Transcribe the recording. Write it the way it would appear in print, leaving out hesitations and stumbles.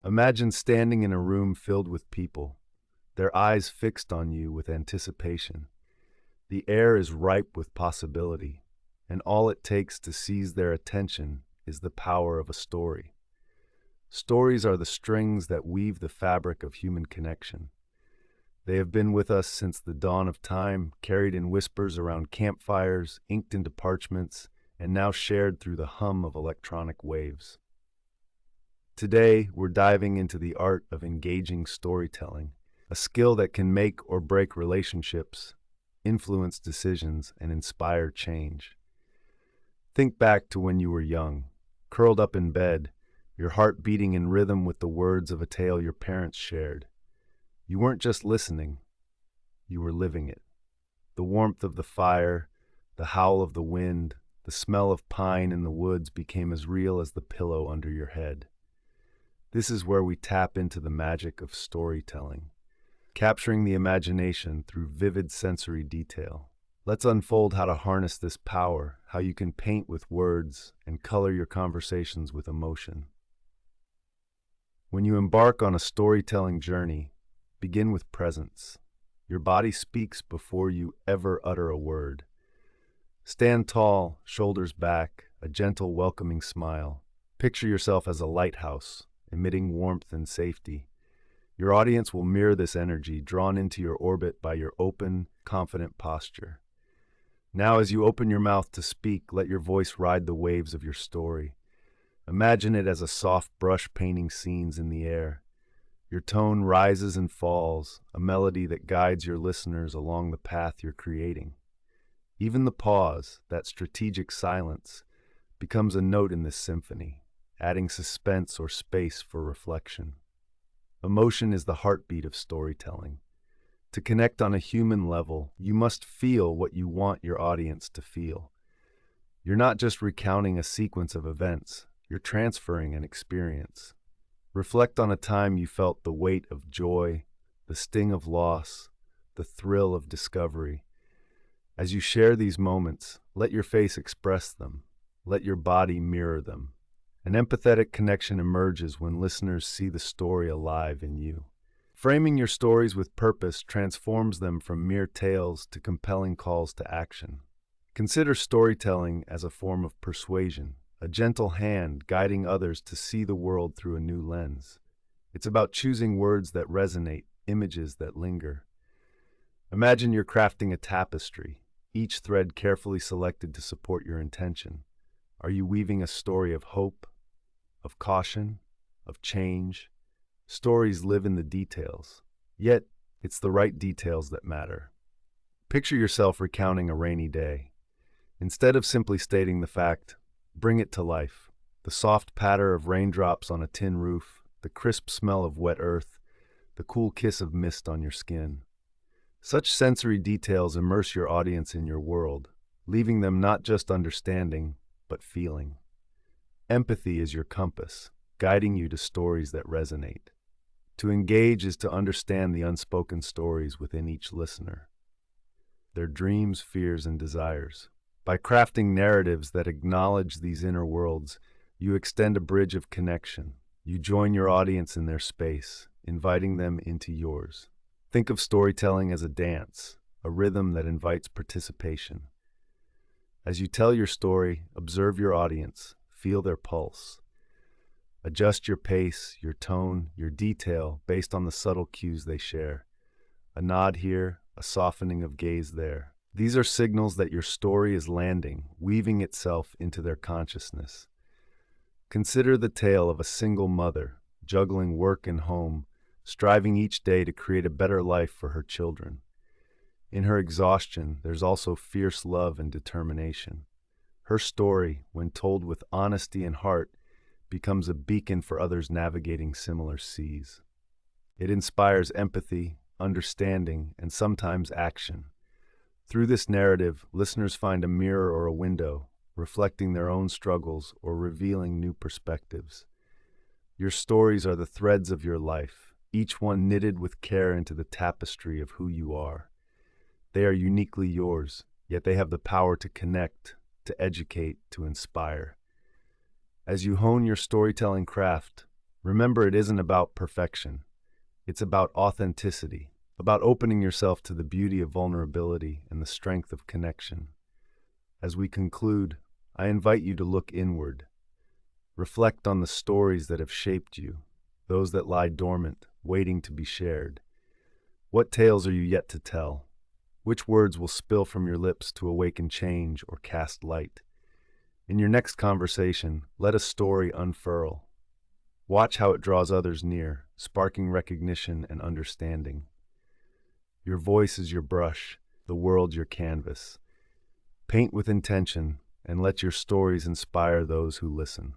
Imagine standing in a room filled with people, their eyes fixed on you with anticipation. The air is ripe with possibility, and all it takes to seize their attention is the power of a story. Stories are the strings that weave the fabric of human connection. They have been with us since the dawn of time, carried in whispers around campfires, inked into parchments, and now shared through the hum of electronic waves. Today, we're diving into the art of engaging storytelling, a skill that can make or break relationships, influence decisions, and inspire change. Think back to when you were young, curled up in bed, your heart beating in rhythm with the words of a tale your parents shared. You weren't just listening, you were living it. The warmth of the fire, the howl of the wind, the smell of pine in the woods became as real as the pillow under your head. This is where we tap into the magic of storytelling, capturing the imagination through vivid sensory detail. Let's unfold how to harness this power, how you can paint with words and color your conversations with emotion. When you embark on a storytelling journey, begin with presence. Your body speaks before you ever utter a word. Stand tall, shoulders back, a gentle, welcoming smile. Picture yourself as a lighthouse, emitting warmth and safety. Your audience will mirror this energy, drawn into your orbit by your open, confident posture. Now, as you open your mouth to speak, let your voice ride the waves of your story. Imagine it as a soft brush painting scenes in the air. Your tone rises and falls, a melody that guides your listeners along the path you're creating. Even the pause, that strategic silence, becomes a note in this symphony, adding suspense or space for reflection. Emotion is the heartbeat of storytelling. To connect on a human level, you must feel what you want your audience to feel. You're not just recounting a sequence of events, you're transferring an experience. Reflect on a time you felt the weight of joy, the sting of loss, the thrill of discovery. As you share these moments, let your face express them. Let your body mirror them. An empathetic connection emerges when listeners see the story alive in you. Framing your stories with purpose transforms them from mere tales to compelling calls to action. Consider storytelling as a form of persuasion, a gentle hand guiding others to see the world through a new lens. It's about choosing words that resonate, images that linger. Imagine you're crafting a tapestry, each thread carefully selected to support your intention. Are you weaving a story of hope, of caution, of change? Stories live in the details, yet it's the right details that matter. Picture yourself recounting a rainy day. Instead of simply stating the fact, bring it to life. The soft patter of raindrops on a tin roof, the crisp smell of wet earth, the cool kiss of mist on your skin. Such sensory details immerse your audience in your world, leaving them not just understanding, but feeling. Empathy is your compass, guiding you to stories that resonate. To engage is to understand the unspoken stories within each listener, their dreams, fears, and desires. By crafting narratives that acknowledge these inner worlds, you extend a bridge of connection. You join your audience in their space, inviting them into yours. Think of storytelling as a dance, a rhythm that invites participation. As you tell your story, observe your audience, feel their pulse. Adjust your pace, your tone, your detail based on the subtle cues they share. A nod here, a softening of gaze there. These are signals that your story is landing, weaving itself into their consciousness. Consider the tale of a single mother, juggling work and home, striving each day to create a better life for her children. In her exhaustion, there's also fierce love and determination. Her story, when told with honesty and heart, becomes a beacon for others navigating similar seas. It inspires empathy, understanding, and sometimes action. Through this narrative, listeners find a mirror or a window, reflecting their own struggles or revealing new perspectives. Your stories are the threads of your life, each one knitted with care into the tapestry of who you are. They are uniquely yours, yet they have the power to connect, to educate, to inspire. As you hone your storytelling craft, Remember, it isn't about perfection. It's about authenticity, about opening yourself to the beauty of vulnerability and the strength of connection. As we conclude, I invite you to look inward. Reflect on the stories that have shaped you, those that lie dormant, waiting to be shared. What tales are you yet to tell? Which words will spill from your lips to awaken change or cast light? In your next conversation, let a story unfurl. Watch how it draws others near, sparking recognition and understanding. Your voice is your brush, the world your canvas. Paint with intention, and let your stories inspire those who listen.